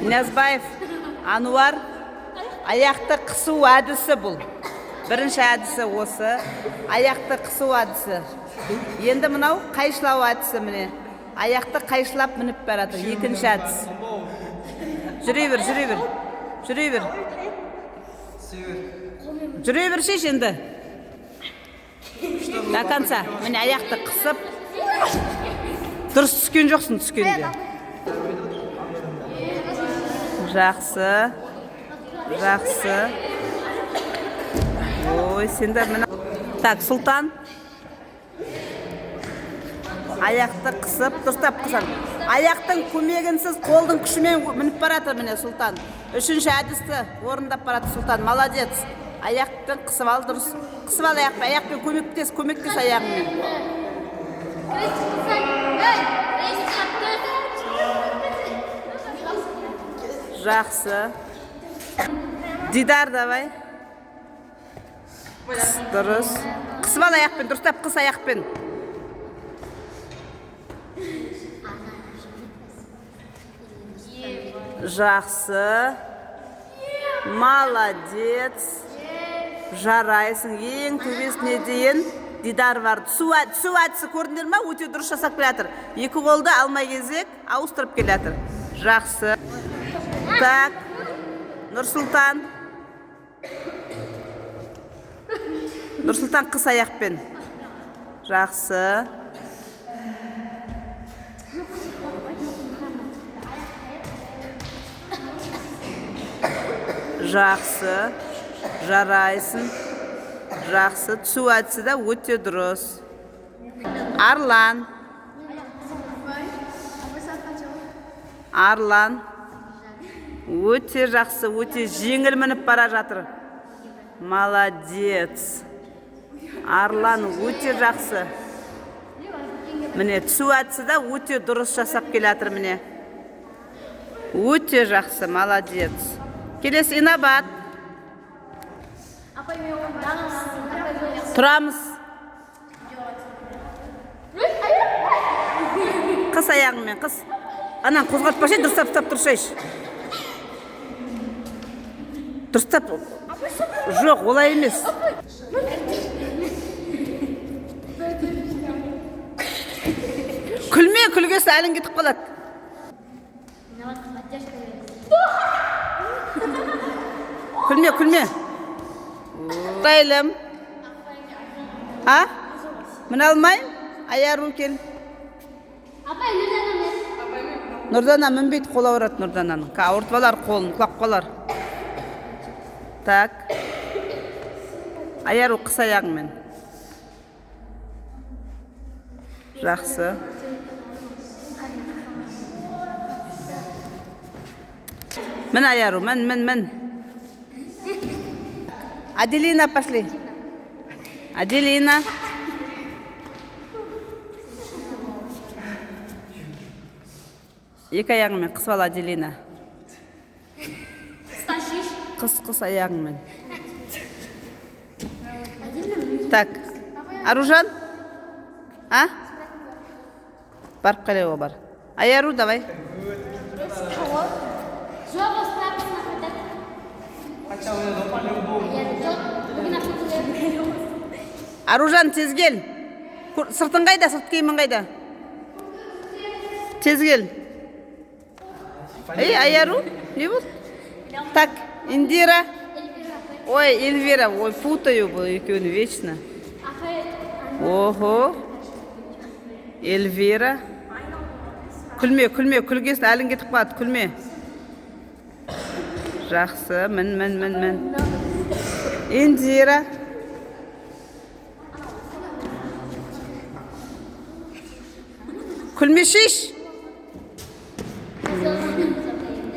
Ниязбаев, Ануар, аяқты қысу әдісі бұл. Бірінші әдісі осы, аяқты қысу әдісі. Енді мынау қайшылау әдісі міне. Аяқты қайшылап мініп барады, екінші әдіс. Жүре бер. Жүре бер шеш енді. До конца. Міне аяқты қысып. Дұрыс түскен жоқсың түскенде. Жақсы. Ой, сендер міне. Так, Сұлтан. Аяқты қысып, дұрыстап қысан. Аяқтың көмегінсіз қолдың күшімен мініп барады міне Сұлтан. Үшінші әдісті орындап барады Сұлтан. Молодец. Аяқтың қысып ал дұрыс. Қысып ал аяқпен көмектес аяғымен. Жақсы. Дидар давай. Дұрыс. Қысып ал аяқпен, дұрыстап қыс аяқпен. Жақсы. Молодец. Жарайсың. Ең төбесіне дейін Дидар бар. Түсу әдісі көрдіңдер ма? Өте дұрыс жасап келатыр. Екі қолды алмай кезек ауыстырып келатыр. Жақсы. Так. Нұрсұлтан. Нұрсұлтан қыс аяқпен. Жақсы. Жақсы. Жарайсың. Жақсы. Түсу әдісі де өте дұрыс. Арлан. Өте жақсы, өте жеңіл мініп бара жатыр. Молодец. Арлан өте жақсы. Міне, түсу әдісі де өте дұрыс жасап келатыр міне. Өте жақсы, молодец. Келесі Инабат. Тұрамыз. Қыс аяғымен, қыс. Анан қозғалтпашы, дұрыстап тұршайш. Дұрыстап. Жоқ, олай емес. Күлгесі әлің кетіп қалады. Күлме. Тайлым. Мін алмайын? Аяру кел. Нұрдана мінбейді, қол ауырады Нұрдананың. Ауыртпалар қолын, құлап қалар. Так. Аяру қыс аяғымен. Жақсы. Мін Аяру, мін. Аделина, пошли. Аделина. Екі аяғымен қысып ал Аделина. Қыс аяғымен. Так. Аружан? Барып қалай о бар. Аяру, давай. Аружан, тез кел. Сыртын қайда, сырт киімін қайда? Тез кел. Аяру, не бұл? Так, Индира. Ой, Эльвира, ой, путаю бұл екеуін вечно. Ого. Эльвира. Күлме, күлгесін әлің кетіп қалады, күлме. Жақсы, мін. Индира. Күлме шеш.